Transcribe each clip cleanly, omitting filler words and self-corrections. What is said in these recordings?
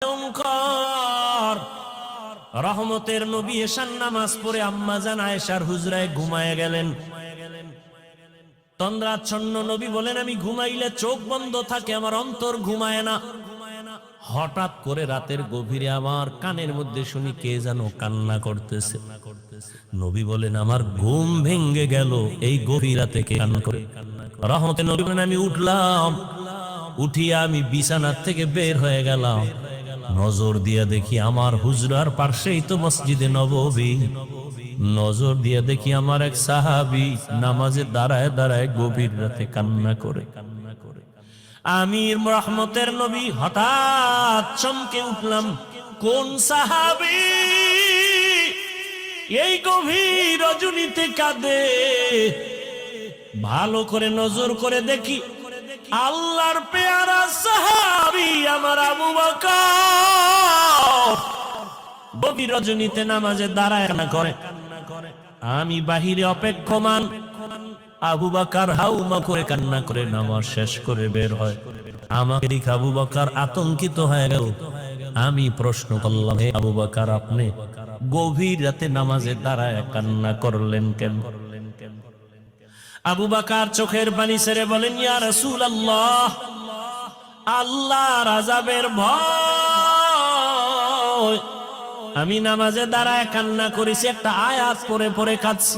ভয়ঙ্কর। রহমতের নবী এশার নামাজ পড়ে আম্মাজান আয়েশার হুজরায় ঘুমায় গেলেন। তন্দ্রাচ্ছন্ন নবী বলেন, আমি ঘুমাইলে চোখ বন্ধ থাকে, আমার অন্তর ঘুমায় না। হঠাৎ করে রাতের গভীরে আমার কানের মধ্যে শুনি কে যেন কান্না করতেছে। নবী বলেন, আমার ঘুম ভেঙে গেল এই গভীর রাতে কে কান্না করে। রহমতের নবী বলেন, আমি উঠলাম, উঠিয়া আমি বিছানার থেকে বের হয়ে গেলাম। নজর দিয়ে দেখি আমার হুজরার পাশেই তো মসজিদে নববী। নজর দিয়ে দেখি আমার এক সাহাবী নামাজে দাঁড়ায় দাঁড়ায় গভীর রাতে কান্না করে। আমি রহমতের নবী হঠাৎ চমকে উঠলাম, কোন সাহাবী এই গভীর রজনীতে কাঁদে? ভালো করে নজর করে দেখি আল্লাহর পেয়ারা সাহাবী আমার আবু বকর গভীর রজনীতে নামাজে দাঁড়ায় কান্না করে। আমি বাহিরে অপেক্ষমান, আবু বকর হাউমা করে কান্না করে নামাজ শেষ করে বের হয়। আমাকে দেখে আবু বকর আতঙ্কিত হয়ে গেল। আমি প্রশ্ন করলাম, হে আবু বকর, আপনি গভীর রাতে নামাজে দাঁড়ায় কান্না করলেন কেন? আবু বকর চোখের পানি ছেড়ে বলেন, ইয়া রাসূলুল্লাহ, আল্লাহর আযাবের ভয় আমি নামাজে দাঁড়ায় কান্না করেছি, একটা আয়াত পড়ে পড়ে কাঁদছি।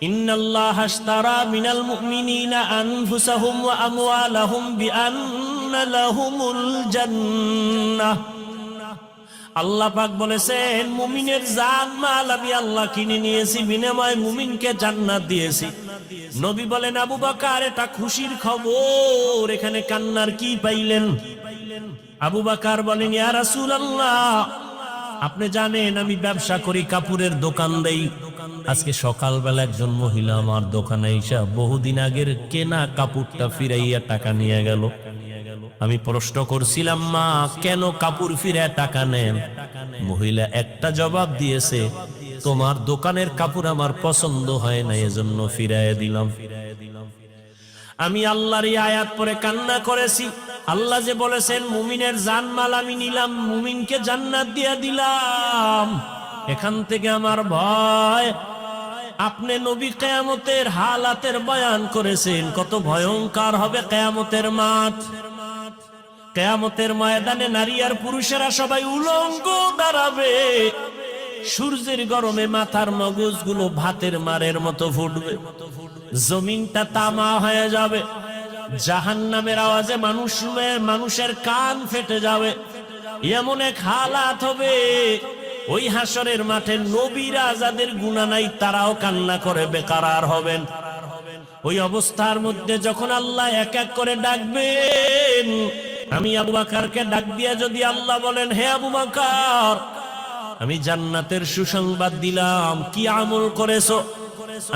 ইন্নাল্লাহা আশতারা মিনাল মুমিনিনা আনফুসাহুম ওয়া আমওয়ালাহুম বিআন্না লাহুমুল জান্নাহ। আল্লাহ পাক বলেছেন, মুমিনের জান মাল আমি আল্লাহ কিনে নিয়েছি, বিনিময়ে মুমিনকে জান্নাত দিয়েছি। নবী বলেন, আবু বকর এটা খুশির খবর, এখানে কান্নার কি পাইলেন? আবু বকর বলেন, ইয়া রাসূলুল্লাহ, আপনি জানেন আমি ব্যবসা করি, কাপড়ের দোকান দেই। আজকে সকালবেলা একজন মহিলা আমার দোকানে এসে বহুদিন আগের কেনা কাপড়টা ফিরাইয়া টাকা নিয়ে গেল। আমি প্রশ্ন করছিলাম, মা কেন কাপড় ফিরে টাকা নেন? মহিলা একটা জবাব দিয়েছে, তোমার দোকানের কাপড় আমার পছন্দ হয় না, এজন্য ফিরাইয়া দিলাম। আমি আল্লাহর এই আয়াত পড়ে কান্না করেছি। আল্লাহ যে বলেছেন মুমিনের জানমাল আমি নিলাম, মুমিনকে জান্নাত দিয়ে দিলাম। এখান থেকে আমার ভয়। আপনি নবী কিয়ামতের হালাতের বয়ান করেছেন, কত ভয়ঙ্কর হবে কিয়ামতের মাঠ। কিয়ামতের ময়দানে নারী আর পুরুষেরা সবাই উলঙ্গ দাঁড়াবে। সূর্যের গরমে মাথার মগজগুলো ভাতের মারের মতো ফুটবে, জমিনটা তামা হয়ে যাবে। জাহান্নামের আওয়াজে মানুষের কান ফেটে যাবে। এমন এক হালাত হবে, ওই হাসরের মাঠে নবীরা যাদের গুনাহ নাই তারাও কান্না করে বেকারার হবেন। ওই অবস্থার মধ্যে যখন আল্লাহ এক এক করে ডাকবেন, আমি আবু বকরকে ডাক দিয়া যদি আল্লাহ বলেন, হে আবু বকর, আমি জান্নাতের সুসংবাদ দিলাম, কি আমল করেছো?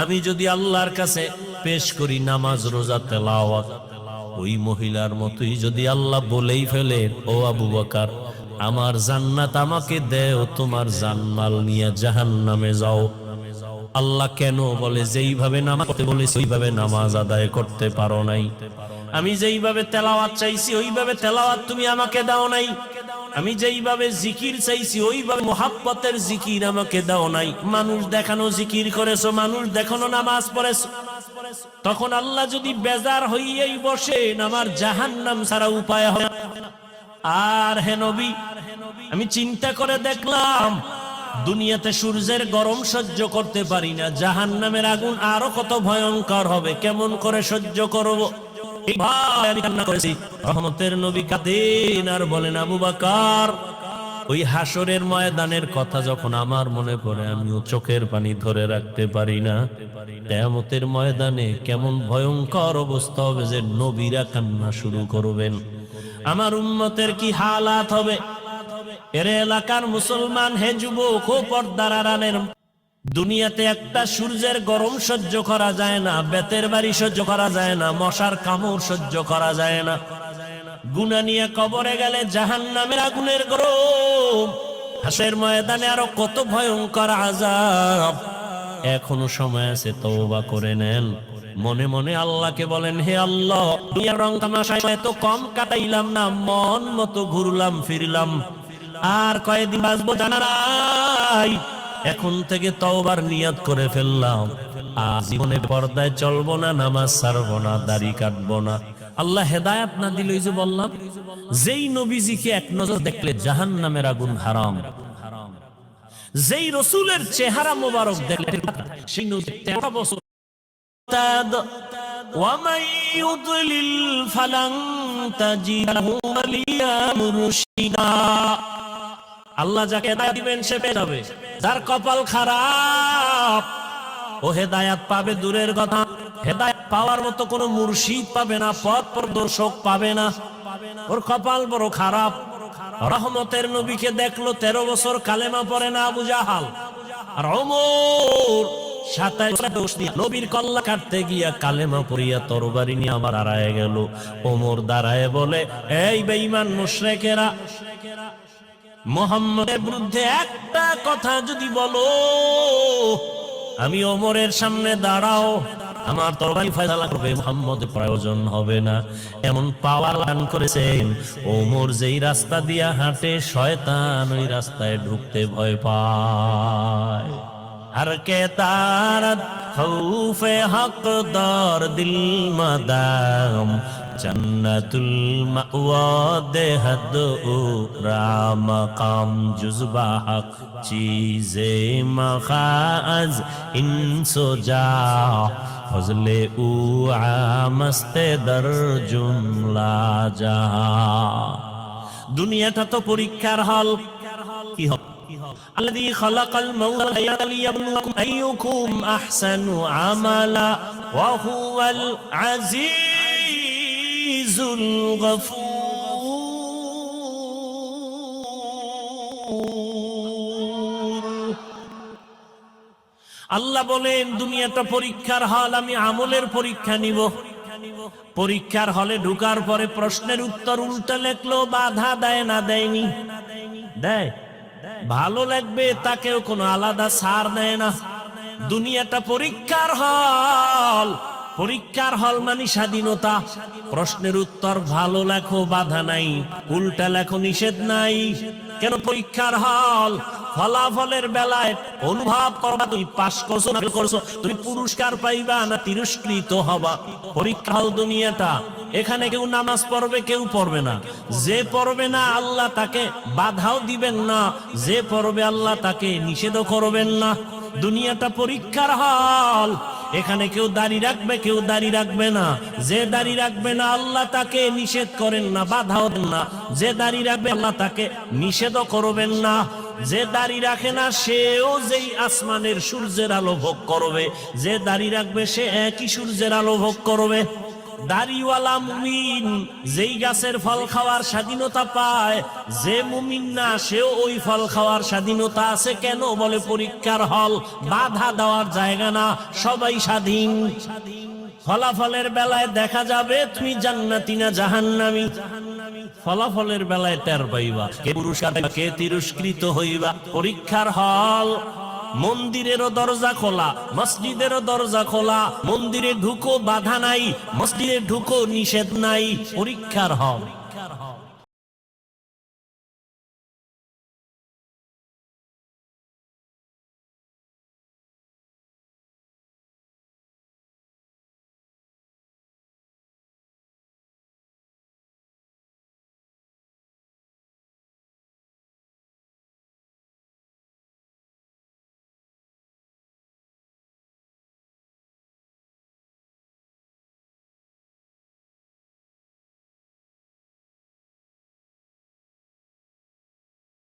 আমি যদি আল্লাহর কাছে পেশ করি নামাজ, রোজা, তেলাওয়াত, ওই মহিলার মতোই যদি আল্লাহ বলেই ফেলে, ও আবু বকর, আমার জান্নাত আমাকে দেও, তোমার জানমাল নিয়ে জাহান্নামে যাও। আল্লাহ কেন বলে, যেইভাবে নামাজ পড়তে বলেছি ওইভাবে নামাজ আদায় করতে পারো নাই। আমি যেইভাবে তেলাওয়াত চাইছি ওইভাবে তেলাওয়াত তুমি আমাকে দাও নাই। আমি যেইভাবে জিকির চাইছি ওইভাবে মুহাব্বতের জিকির আমাকে দাও নাই। মানুষ দেখানো জিকির করেছো, মানুষ দেখানো নামাজ পড়েছো। তখন আল্লাহ যদি বেজার হইয়াই বসেন, আমার জাহান্নাম ছাড়া উপায় হয় না। আর হে নবী, আমি চিন্তা করে দেখলাম দুনিয়াতে সূর্যের গরম সহ্য করতে পারি না, জাহান্নামের আগুন আরো কত ভয়ঙ্কর হবে, কেমন করে সহ্য করব? ভাই আমি কান্না করেছি। রহমতের নবী কাঁদেন আর বলেন, আবু বকর, ওই হাসরের ময়দানের কথা যখন আমার মনে পড়ে আমিও চোখের পানি ধরে রাখতে পারি না। কিয়ামতের ময়দানে কেমন ভয়ঙ্কর অবস্থা হবে যে নবীরা কান্না শুরু করবেন। আমার উম্মতের কি হালাত হবে? এর এলাকার মুসলমান, হে যুবক ও পর্দার আড়ালের, দুনিয়াতে একটা সূর্যের গরম সহ্য করা যায় না, বেতের বাড়ি সহ্য করা যায় না, মশার কামড় সহ্য করা যায় না। গুনাহ নিয়ে কবরে গেলে জাহান্নামের আগুনের গরম, হাসরের ময়দানে আরো কত ভয়ঙ্কর আযাব। এখনো সময় আছে, তওবা করে নেন। মনে মনে আল্লাহকে বলেন, হে আল্লাহ, দুনিয়ার রং তামাশায় এত কম কাটাইলাম না, মন মতো ঘুরলাম ফিরলাম, আর কয়েকদিন বাঁচবো জানা নাই। এখন থেকে তওবার নিয়ত করে ফেললাম, আর জীবনে পর্দায় চলবো না, নামাজ ছাড়বো না, দাড়ি কাটবো না। আল্লাহ হেদায়েত না দিল, এই যে বললাম, যেই নবীজিকে এক নজর দেখলে জাহান্নামের আগুন হারাম, যেই রসুলের চেহারা মোবারক দেখলে সেই নবী 13 বছর। ومن يضلل فلن تجد له وليا مرشدا। আল্লাহ যাকে হেদায়েত দিবেন সে পেয়ে যাবে, যার কপাল খারাপ ও হেদায়েত পাবে দূরের কথা, হেদায়েত পাওয়ার মতো কোনো মুর্শিদ পাবে না, পথ প্রদর্শক পাবে না, ওর কপাল বড় খারাপ। রহমতের নবীকে দেখলো, 13 বছর কালেমা পড়ে না আবু জাহাল, আর ওমর 27 দোষ দিয়ে নবীর কল্লা কাটতে গিয়া কালেমা পড়িয়া তরবারি নিয়ে আবার দাঁড়ায় গেল। ওমর দাঁড়ায় বলে, এই বেঈমান মুশরিকেরা, মুহাম্মদের বিরুদ্ধে একটা কথা যদি বলো, আমি ওমরের সামনে দাঁড়াও, আমার তরবারি ফয়সালা করবে, মুহাম্মদের প্রয়োজন হবে না। এমন পাওয়ার দান করেছেন, ওমর যেই রাস্তা দিয়া হাঁটে শয়তান ওই রাস্তায় ঢুকতে ভয় পায়। हर के तारत खौफे हकदार दिल मदाम जन्नतुल मअवा देहद राम काम जुज़बा हक चीज़े मखाज इंसो जा फजले उ आमस्ते दर जुमला जहा। दुनियाটা তো পরীক্ষার হল, কি হবে? الذي خلق الموت والحياة ليبلوكم أيكم أحسن عملا وهو العزيز الغفور। আল্লাহ বলেন, দুনিয়াটা পরীক্ষার হল, আমি আমলের পরীক্ষা নিব। পরীক্ষার হলে ঢোকার পরে প্রশ্নের উত্তর উল্টা লেখলো, বাধা দেয় না, দেয়নি, দেয়, ভালো লাগবে তাকেও কোনো আলাদা ছাড় দেয় না। দুনিয়াটা পরীক্ষার হল, পরীক্ষার হল মানে স্বাধীনতা। প্রশ্নের উত্তর ভালো লেখো, বাধা নাই, উল্টা লেখো, নিষেধ নাই। কেন পরীক্ষার হল? ফলাফলের বেলায় অনুভব করবা তুমি পাস করছো না ফেল করছো, তুমি পুরস্কার পাইবা না তিরস্কৃত হবা। পরীক্ষা হল দুনিয়াটা, এখানে কেউ নামাজ পড়বে, কেউ পড়বে না। যে পড়বে না আল্লাহ তাকে বাধাও দিবেন না, যে পড়বে আল্লাহ তাকে নিষেধও করবেন না। দুনিয়াটা পরীক্ষার হল, এখানে কেউ দাড়ি রাখবে, কেউ দাড়ি রাখবে না। যে দাড়ি রাখবে না আল্লাহ তাকে নিষেধ করেন না, বাধাও দেন না। যে দাড়ি রাখবে আল্লাহ তাকে নিষেধও করবেন না। যে দাড়ি রাখে না সেও যেই আসমানের সূর্যের আলো ভোগ করবে, যে দাড়ি রাখবে সে একই সূর্যের আলো ভোগ করবে। দাড়িওয়ালা মুমিন যেই গাছের ফল খাওয়ার স্বাধীনতা পায়, যে মুমিন না সেও ওই ফল খাওয়ার স্বাধীনতা আছে। কেন? বলে পরীক্ষার হল, বাধা দেওয়ার জায়গা না, সবাই স্বাধীন। ফলাফলের বেলায় দেখা যাবে তুমি জান্নাতি না জাহান্নামী। ফলাফলের বেলায় টের পাইবা কে পুরস্কার পাইবা, কে তিরস্কৃত হইবা। পরীক্ষার হল, মন্দিরেরও দরজা খোলা, মসজিদেরও দরজা খোলা। মন্দিরে ঢুকো, বাধা নাই, মসজিদে ঢুকো, নিষেধ নাই। পরীক্ষার হল,